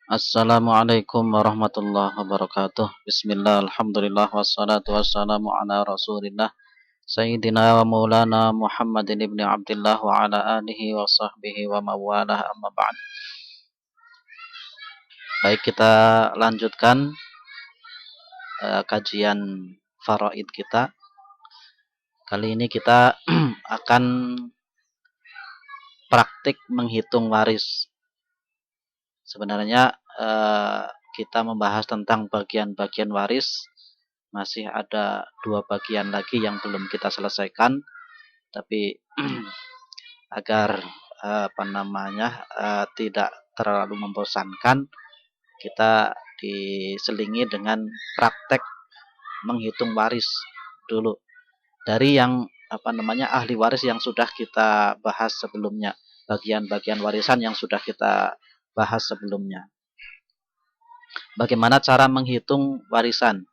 Assalamualaikum warahmatullahi wabarakatuh. Bismillah, alhamdulillah, wassalatu wassalamu ala rasulillah Sayyidina wa maulana Muhammadin ibni Abdullah wa ala alihi wa sahbihi wa mawalah amma ba'd. Baik, kita lanjutkan kajian faraid kita. Kali ini kita akan praktik menghitung waris. Sebenarnya kita membahas tentang bagian-bagian waris. Masih ada 2 bagian lagi yang belum kita selesaikan, tapi agar tidak terlalu membosankan, kita diselingi dengan praktek menghitung waris dulu dari yang ahli waris yang sudah kita bahas sebelumnya, bagian-bagian warisan yang sudah kita bahas sebelumnya. Bagaimana cara menghitung warisan?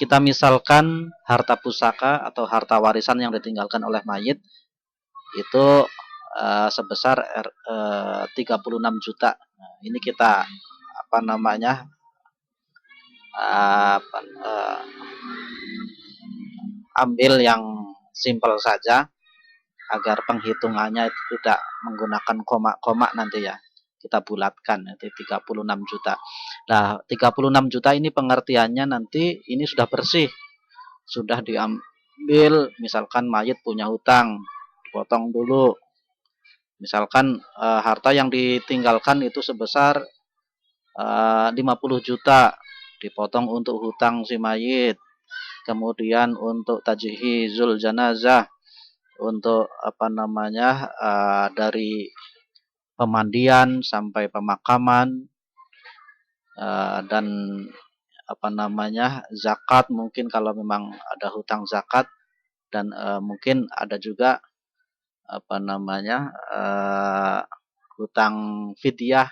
Kita misalkan harta pusaka atau harta warisan yang ditinggalkan oleh mayit itu sebesar 36 juta. Nah, ini kita ambil yang simpel saja agar penghitungannya itu tidak menggunakan koma-koma nanti ya. Kita bulatkan nanti 36 juta. Nah, 36 juta ini pengertiannya nanti ini sudah bersih. Sudah diambil, misalkan mayit punya hutang, potong dulu. Misalkan harta yang ditinggalkan itu sebesar 50 juta, dipotong untuk hutang si mayit. Kemudian untuk tajhizul janazah, untuk dari pemandian sampai pemakaman, dan zakat, mungkin kalau memang ada hutang zakat, dan mungkin ada juga hutang fidyah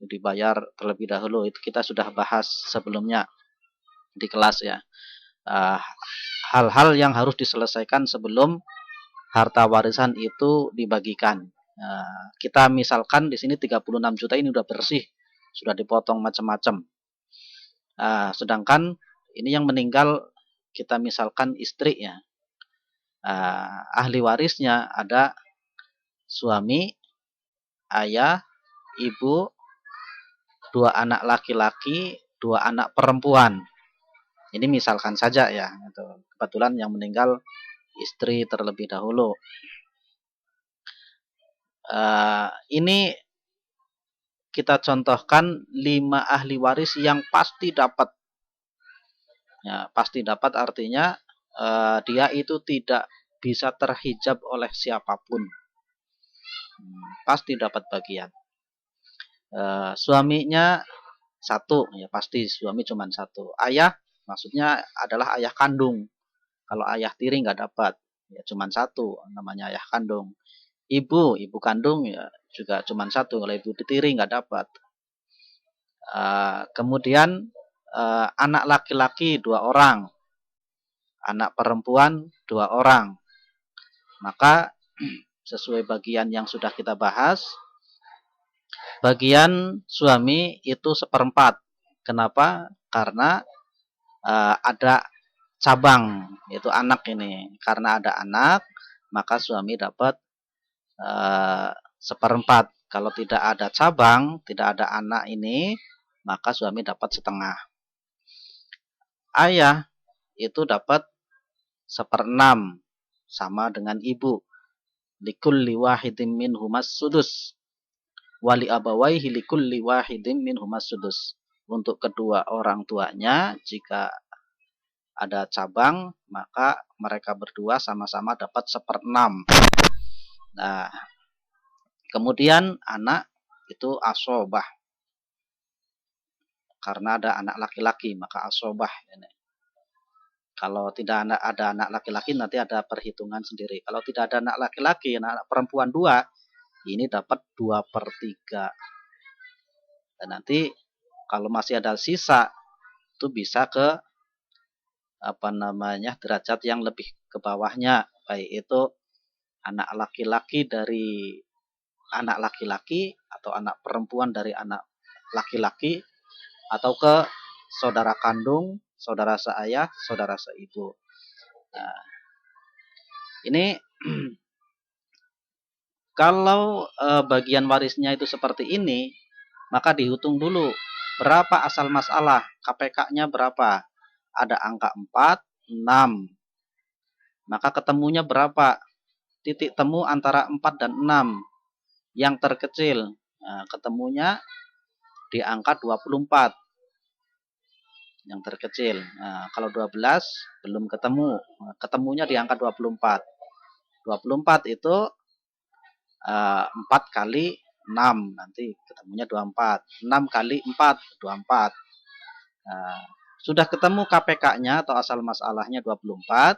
dibayar terlebih dahulu. Itu kita sudah bahas sebelumnya di kelas ya. Hal-hal yang harus diselesaikan sebelum harta warisan itu dibagikan. Kita misalkan di sini 36 juta ini udah bersih, sudah dipotong macam-macam. Sedangkan ini yang meninggal kita misalkan istri ya. Ahli warisnya ada suami, ayah, ibu, 2 anak laki-laki, 2 anak perempuan. Ini misalkan saja ya. Kebetulan yang meninggal istri terlebih dahulu. Ini kita contohkan 5 ahli waris yang pasti dapat. Ya, pasti dapat artinya dia itu tidak bisa terhijab oleh siapapun. Pasti dapat bagian. Suaminya 1, ya pasti suami cuma 1. Ayah maksudnya adalah ayah kandung. Kalau ayah tiri nggak dapat, ya cuma 1, namanya ayah kandung. Ibu kandung ya juga cuma 1, kalau ibu tiri nggak dapat. Kemudian anak laki-laki 2 orang, anak perempuan 2 orang. Maka sesuai bagian yang sudah kita bahas, bagian suami itu 1/4. Kenapa? Karena ada cabang, yaitu anak ini. Karena ada anak, maka suami dapat 1/4. Kalau tidak ada cabang, tidak ada anak ini, maka suami dapat 1/2. Ayah itu dapat 1/6, sama dengan ibu. Likulli wahidin minhumas sudus. Wali abawaihi likulli wahidin minhumas sudus. Untuk kedua orang tuanya, jika ada cabang, maka mereka berdua sama-sama dapat 1/6. Nah, kemudian anak itu asobah. Karena ada anak laki-laki, maka asobah. Kalau tidak ada anak laki-laki, nanti ada perhitungan sendiri. Kalau tidak ada anak laki-laki, anak perempuan 2, ini dapat 2/3. Dan nanti kalau masih ada sisa, itu bisa ke derajat yang lebih ke bawahnya, baik itu anak laki-laki dari anak laki-laki atau anak perempuan dari anak laki-laki atau ke saudara kandung, saudara seayah, saudara seibu. Nah, ini kalau bagian warisnya itu seperti ini, maka dihitung dulu berapa asal masalah, KPK-nya berapa. Ada angka 4, 6. Maka ketemunya berapa? Titik temu antara 4 dan 6. Yang terkecil, nah, ketemunya di angka 24. Yang terkecil. Nah, kalau 12 belum ketemu. Ketemunya di angka 24. 24 itu 4 kali 6. Nanti ketemunya 24. 6 kali 4, 24. Nah, sudah ketemu KPK-nya atau asal masalahnya 24.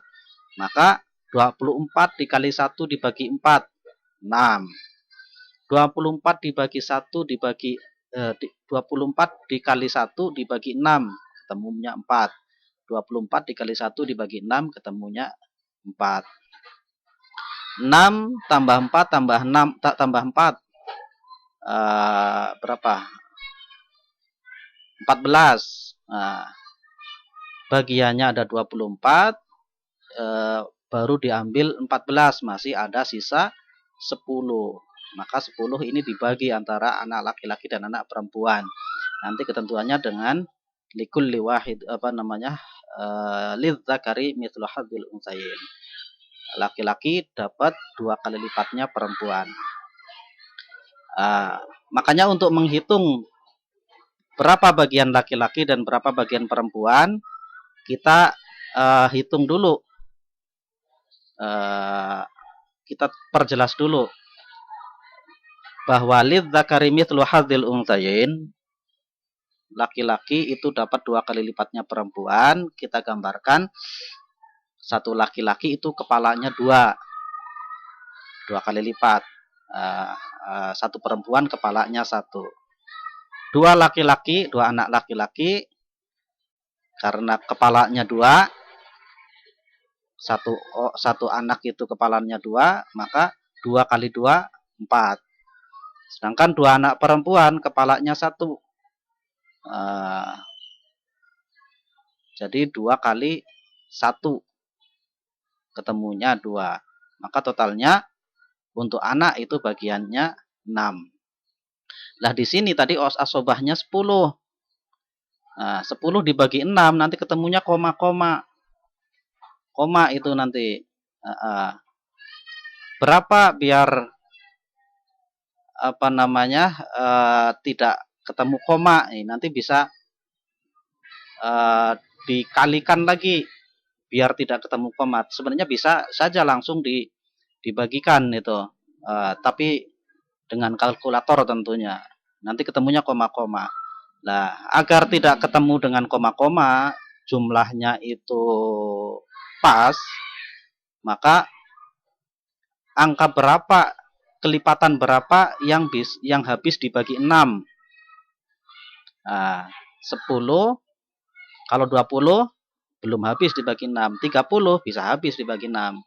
Maka 24 dikali 1 dibagi 4. 6. 24 dibagi 1 dibagi 24 dikali 1 dibagi 6. Ketemunya 4. 24 dikali 1 dibagi 6 ketemunya 4. 6 tambah 4 tambah 6 tambah 4 berapa? 14. Nah, bagiannya ada 24, baru diambil 14, masih ada sisa 10. Maka 10 ini dibagi antara anak laki-laki dan anak perempuan. Nanti ketentuannya dengan likulli wahid lidzakari mithlu hadzil untsayain. Laki-laki dapat 2 kali lipatnya perempuan. Makanya untuk menghitung berapa bagian laki-laki dan berapa bagian perempuan, kita hitung dulu. Kita perjelas dulu bahwa lidzakari mithlu hadzil untsayain, laki-laki itu dapat 2 kali lipatnya perempuan. Kita gambarkan satu laki-laki itu kepalanya 2 kali lipat. Satu perempuan kepalanya 1. 2 laki-laki, 2 anak laki-laki, karena kepalanya 2, satu anak itu kepalanya 2, maka 2 kali 2, 4. Sedangkan 2 anak perempuan kepalanya 1. Jadi 2 kali 1 ketemunya 2. Maka totalnya untuk anak itu bagiannya 6. Nah, di sini tadi asobahnya 10. Nah, 10 dibagi 6 nanti ketemunya koma-koma. Koma itu nanti berapa biar tidak ketemu koma. Nanti bisa dikalikan lagi biar tidak ketemu koma. Sebenarnya bisa saja langsung dibagikan itu, tapi dengan kalkulator tentunya. Nanti ketemunya koma-koma. Nah, agar tidak ketemu dengan koma-koma, jumlahnya itu pas, maka angka berapa, kelipatan berapa yang habis dibagi 6. Nah, 10, kalau 20 belum habis dibagi 6. 30 bisa habis dibagi 6.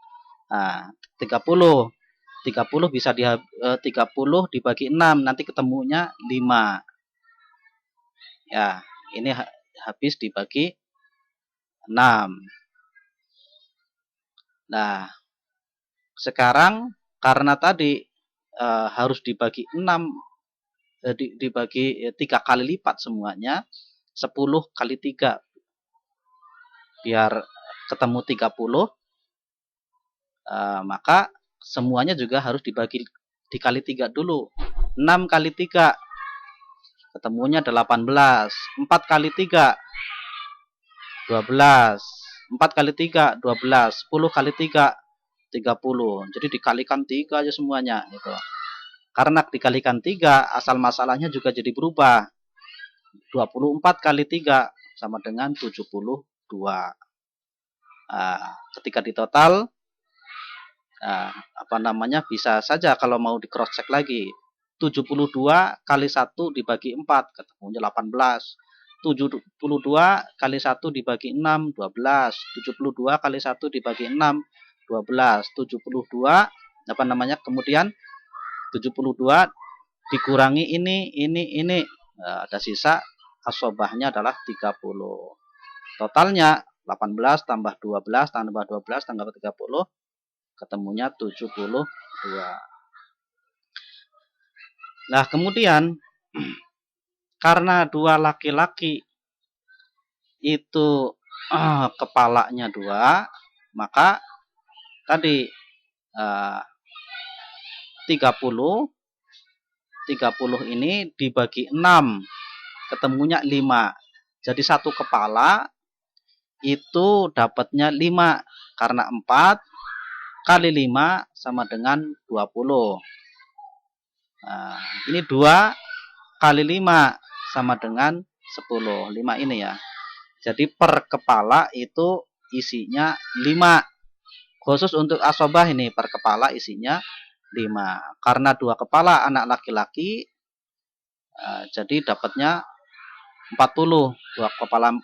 Nah, 30 bisa 30 dibagi 6, nanti ketemunya 5. Ya, ini habis dibagi 6. Nah, sekarang karena tadi harus dibagi 6, dibagi 3 kali lipat semuanya, 10 kali 3 biar ketemu 30, maka semuanya juga harus dikali 3 dulu. 6 kali 3 ketemunya 18. 4 kali 3 12. 4 kali 3 12. 10 kali 3 30. Jadi dikalikan 3 aja semuanya gitu. Karena dikalikan 3, asal masalahnya juga jadi berubah. 24 kali 3 sama dengan 72. Ketika ditotal, bisa saja kalau mau di cross check lagi. 72 kali 1 dibagi 4 ketemunya 18. 72 kali 1 dibagi 6 12. 72 kali 1 dibagi 6 12. 72 Kemudian 72 dikurangi ini. Nah, ada sisa asobahnya adalah 30. Totalnya 18 tambah 12 tambah 12 tambah 30 ketemunya 72. Nah, kemudian karena dua laki-laki itu kepalanya 2, maka tadi 30 ini dibagi 6 ketemunya 5. Jadi satu kepala itu dapatnya 5 karena 4 kali 5 sama dengan 20. Nah, ini 2 kali 5 sama dengan 10. 5 ini ya. Jadi per kepala itu isinya 5. Khusus untuk asobah ini per kepala isinya 5. Karena 2 kepala anak laki-laki, jadi dapatnya 40. 2 kepala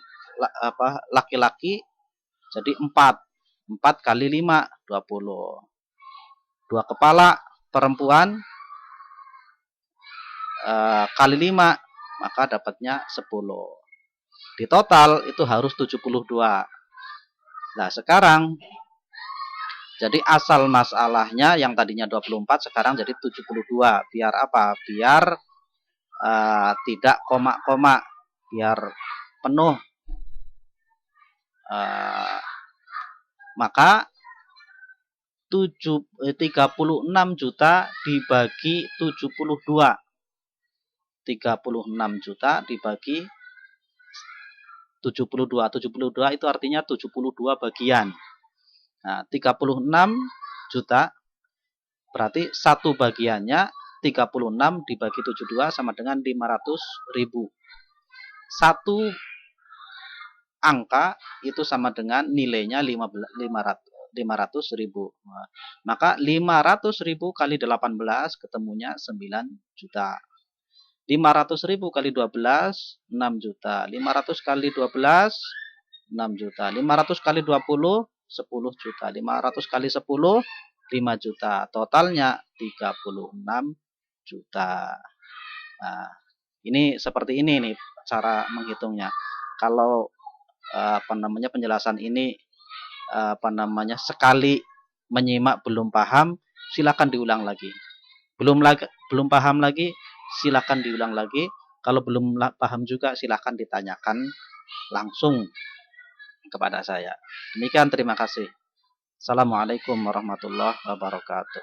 laki-laki jadi 4. 4 kali 5 20. 2 kepala perempuan kali 5 maka dapatnya 10. Di total itu harus 72. Nah, sekarang jadi asal masalahnya yang tadinya 24 sekarang jadi 72. Biar apa? Biar tidak koma-koma, biar penuh. Maka 36 juta dibagi 72. 36 juta dibagi 72. 72 itu artinya 72 bagian. Nah, 36 juta berarti satu bagiannya 36 dibagi 72 sama dengan 500.000. Satu angka itu sama dengan nilainya 500.000. Maka 500.000 kali 18 ketemunya 9 juta. 500.000 kali 12 6 juta. 500 kali 12 6 juta. 500 kali 20 10 juta. 500 kali 10 5 juta. Totalnya 36 juta. Nah, ini seperti ini nih cara menghitungnya. Kalau penjelasan ini sekali menyimak belum paham, silakan diulang lagi. Belum paham lagi, silakan diulang lagi. Kalau belum paham juga silakan ditanyakan langsung kepada saya. Demikian, terima kasih. Assalamualaikum warahmatullahi wabarakatuh.